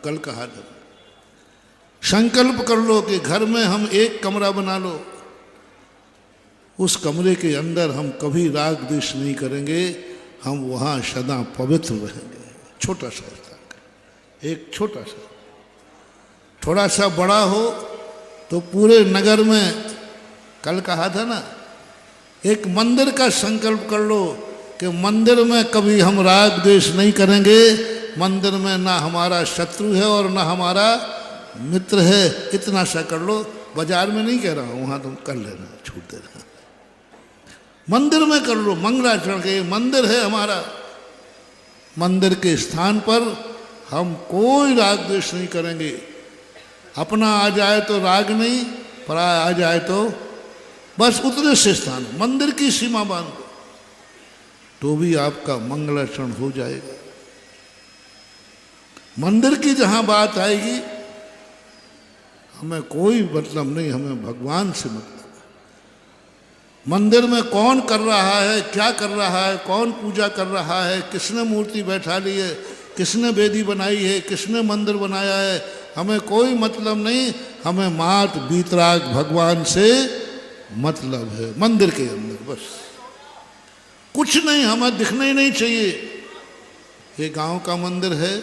कल कहा था। संकल्प कर लो कि घर में हम एक कमरा बना लो, उस कमरे के अंदर हम कभी राग द्वेष नहीं करेंगे, हम वहाँ सदा पवित्र रहेंगे। छोटा सा स्थान, एक छोटा सा, थोड़ा सा बड़ा हो तो पूरे नगर में, कल कहा था ना, एक मंदिर का संकल्प कर लो कि मंदिर में कभी हम राग द्वेष नहीं करेंगे, मंदिर में ना हमारा शत्रु है और ना हमारा मित्र है। इतना सा कर लो। बाजार में नहीं कह रहा हूँ, वहाँ तुम कर लेना, छूट देना। मंदिर में कर लो, मंगलाचरण के मंदिर है हमारा, मंदिर के स्थान पर हम कोई राग द्वेष नहीं करेंगे। अपना आ जाए तो राग नहीं, पराया आ जाए तो बस उतने से स्थान, मंदिर की सीमा बांध दो तो भी आपका मंगलाचरण हो जाएगा। मंदिर की जहां बात आएगी, हमें कोई मतलब नहीं, हमें भगवान से मतलब। मंदिर में कौन कर रहा है, क्या कर रहा है, कौन पूजा कर रहा है, किसने मूर्ति बैठा ली है, किसने वेदी बनाई है, किसने मंदिर बनाया है, हमें कोई मतलब नहीं। हमें मात बीतराग भगवान से मतलब है। मंदिर के अंदर बस कुछ नहीं, हमें दिखना ही नहीं चाहिए। ये गांव का मंदिर है,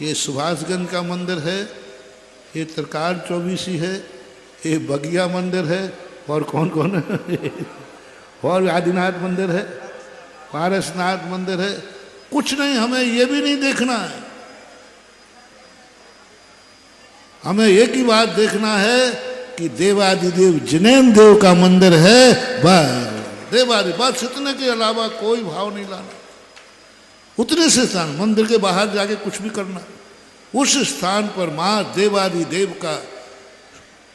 ये सुभाषगंज का मंदिर है, ये तरकार चौबीसी है, ये बगिया मंदिर है, और कौन कौन है, और आदिनाथ मंदिर है, पारसनाथ मंदिर है। कुछ नहीं, हमें ये भी नहीं देखना है। हमें एक ही बात देखना है कि देवादिदेव जिनेन्द्र देव का मंदिर है, बस देवादि, बस इतने के अलावा कोई भाव नहीं लाना। उतने से स्थान, मंदिर के बाहर जाके कुछ भी करना, उस स्थान पर माँ देवादिदेव का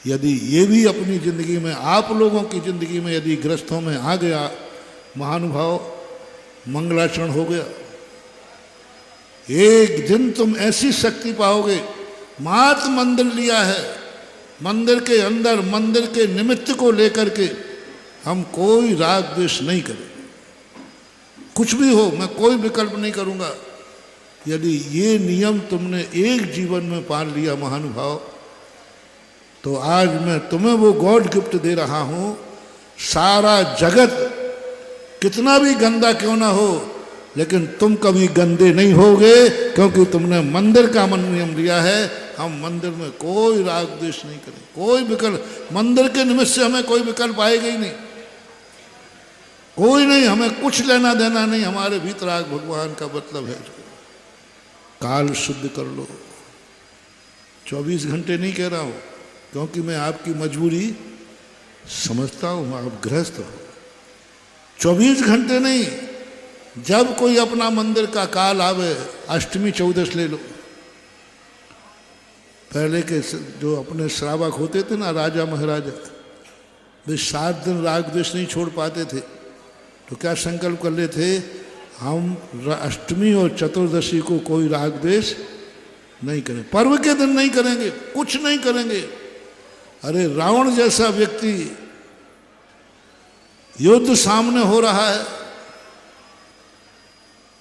यदि ये भी अपनी जिंदगी में, आप लोगों की जिंदगी में यदि ग्रस्तों में आ गया, महानुभाव, मंगलाचरण हो गया, एक दिन तुम ऐसी शक्ति पाओगे। मात मंदिर लिया है, मंदिर के अंदर, मंदिर के निमित्त को लेकर के हम कोई राग द्वेष नहीं करेंगे। कुछ भी हो, मैं कोई विकल्प नहीं करूंगा। यदि ये नियम तुमने एक जीवन में पाल लिया महानुभाव, तो आज मैं तुम्हें वो गॉड गिफ्ट दे रहा हूं। सारा जगत कितना भी गंदा क्यों ना हो, लेकिन तुम कभी गंदे नहीं होगे, क्योंकि तुमने मंदिर का नियम लिया है। हम मंदिर में कोई राग द्वेष नहीं करें, कोई विकल्प, मंदिर के निमित्त से हमें कोई विकल्प आएगा ही नहीं, कोई नहीं, हमें कुछ लेना देना नहीं। हमारे भीतराग भगवान का मतलब है। काल शुद्ध कर लो। 24 घंटे नहीं कह रहा हूं, क्योंकि मैं आपकी मजबूरी समझता हूं, आप गृहस्थ हो। 24 घंटे नहीं, जब कोई अपना मंदिर का काल आवे, अष्टमी चौदस ले लो। पहले के जो अपने श्रावक होते थे ना, राजा महाराजा, वे 7 दिन राग द्वेष नहीं छोड़ पाते थे, तो क्या संकल्प कर ले थे, हम अष्टमी और चतुर्दशी को कोई राग द्वेष नहीं करें, पर्व के दिन नहीं करेंगे, कुछ नहीं करेंगे। अरे रावण जैसा व्यक्ति, युद्ध सामने हो रहा है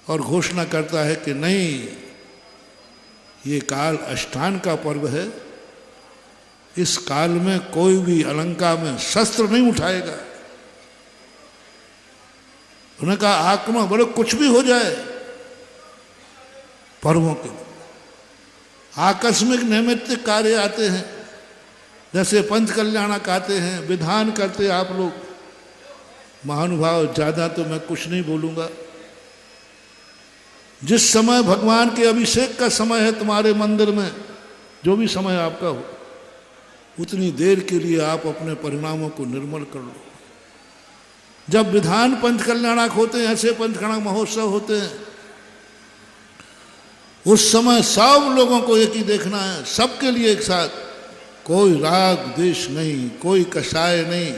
और घोषणा करता है कि नहीं, ये काल अष्टान का पर्व है, इस काल में कोई भी अलंका में शस्त्र नहीं उठाएगा। उन्होंने कहा आक्रमण बड़े कुछ भी हो जाए, पर्वों के आकस्मिक नैमित्तिक कार्य आते हैं, जैसे पंच कल्याणक आते हैं, विधान करते आप लोग। महानुभाव, ज्यादा तो मैं कुछ नहीं बोलूंगा। जिस समय भगवान के अभिषेक का समय है तुम्हारे मंदिर में, जो भी समय आपका हो, उतनी देर के लिए आप अपने परिणामों को निर्मल कर लो। जब विधान पंच कल्याणक होते हैं, ऐसे पंचकल्याणक महोत्सव होते हैं, उस समय सब लोगों को एक ही देखना है, सबके लिए एक साथ, कोई राग द्वेष नहीं, कोई कषाय नहीं,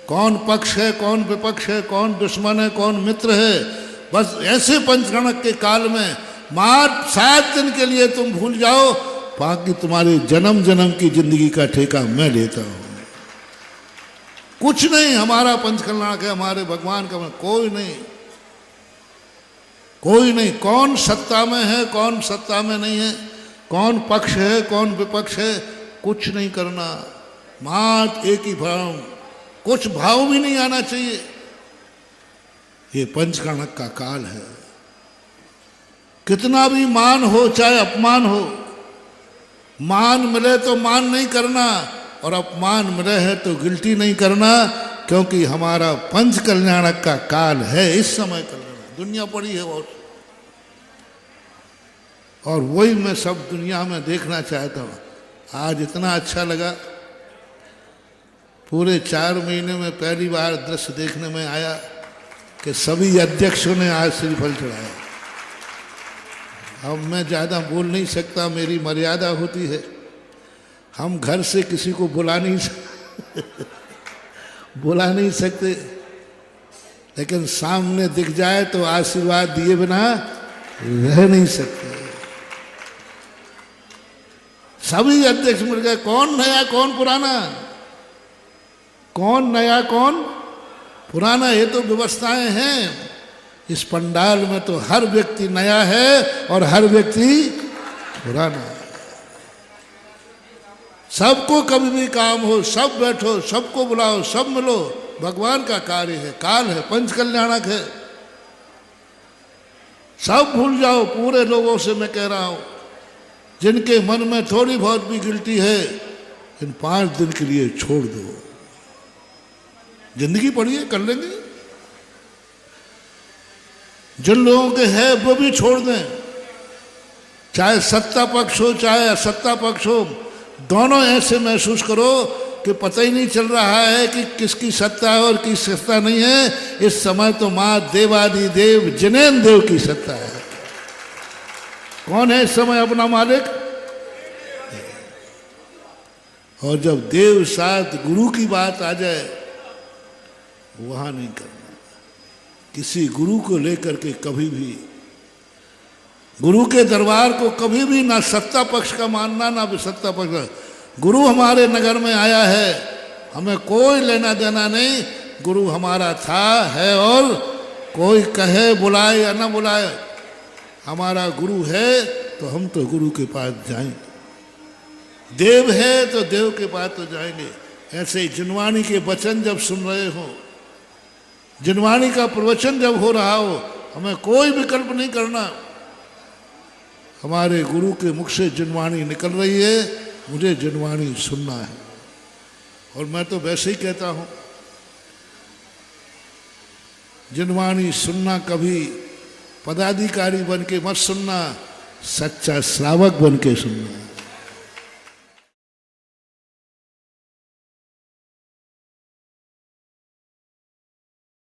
कौन पक्ष है, कौन विपक्ष है, कौन दुश्मन है, कौन मित्र है। बस ऐसे पंचकल्याणक के काल में मात्र 7 दिन के लिए तुम भूल जाओ, बाकी तुम्हारे जन्म जन्म की जिंदगी का ठेका मैं लेता हूं। कुछ नहीं, हमारा पंचकल्याणक है, हमारे भगवान का कोई नहीं, कोई नहीं। कौन सत्ता में है, कौन सत्ता में नहीं है, कौन पक्ष है कौन विपक्ष है, कुछ नहीं करना, मात्र एक ही भाव, कुछ भाव भी नहीं आना चाहिए। ये पंचकणक का काल है। कितना भी मान हो चाहे अपमान हो, मान मिले तो मान नहीं करना और अपमान मिले है तो गिल्टी नहीं करना, क्योंकि हमारा पंच कल्याणक का काल है इस समय कल्याण। दुनिया पड़ी है बहुत, और वही मैं सब दुनिया में देखना चाहता हूँ। आज इतना अच्छा लगा, पूरे 4 महीने में पहली बार दृश्य देखने में आया कि सभी अध्यक्षों ने आज श्रीफल चढ़ाया। अब मैं ज़्यादा बोल नहीं सकता, मेरी मर्यादा होती है। हम घर से किसी को बुला नहीं सकते, लेकिन सामने दिख जाए तो आशीर्वाद दिए बिना रह नहीं सकते। सभी अध्यक्ष मिल गए, कौन नया कौन पुराना, कौन नया कौन पुराना, ये तो व्यवस्थाएं हैं। इस पंडाल में तो हर व्यक्ति नया है और हर व्यक्ति पुराना है। सबको कभी भी काम हो, सब बैठो, सबको बुलाओ, सब मिलो, भगवान का कार्य है, काल है, पंच कल्याणक है। सब भूल जाओ, पूरे लोगों से मैं कह रहा हूं, जिनके मन में थोड़ी बहुत भी गिल्टी है, इन 5 दिन के लिए छोड़ दो। जिंदगी पड़ी है, कर लेंगे। जिन लोगों के है वो भी छोड़ दें, चाहे सत्ता पक्ष हो चाहे असत्ता पक्ष हो, दोनों ऐसे महसूस करो कि पता ही नहीं चल रहा है कि किसकी सत्ता है और किसकी सत्ता नहीं है। इस समय तो मां देवादिदेव जिनेन्द्र देव की सत्ता है। कौन है इस समय अपना मालिक? और जब देव साथ गुरु की बात आ जाए, वहां नहीं करना। किसी गुरु को लेकर के कभी भी, गुरु के दरबार को कभी भी ना सत्ता पक्ष का मानना ना विसत्ता पक्ष। गुरु हमारे नगर में आया है, हमें कोई लेना देना नहीं। गुरु हमारा था, है, और कोई कहे बुलाए या ना बुलाए, हमारा गुरु है तो हम तो गुरु के पास जाएंगे। देव है तो देव के पास तो जाएंगे। ऐसे ही जिनवाणी के वचन जब सुन रहे हो, जिनवाणी का प्रवचन जब हो रहा हो, हमें कोई विकल्प नहीं करना। हमारे गुरु के मुख से जिनवाणी निकल रही है, मुझे जिनवाणी सुनना है। और मैं तो वैसे ही कहता हूं, जिनवाणी सुनना कभी पदाधिकारी बन के मत सुनना, सच्चा श्रावक बन के सुनना।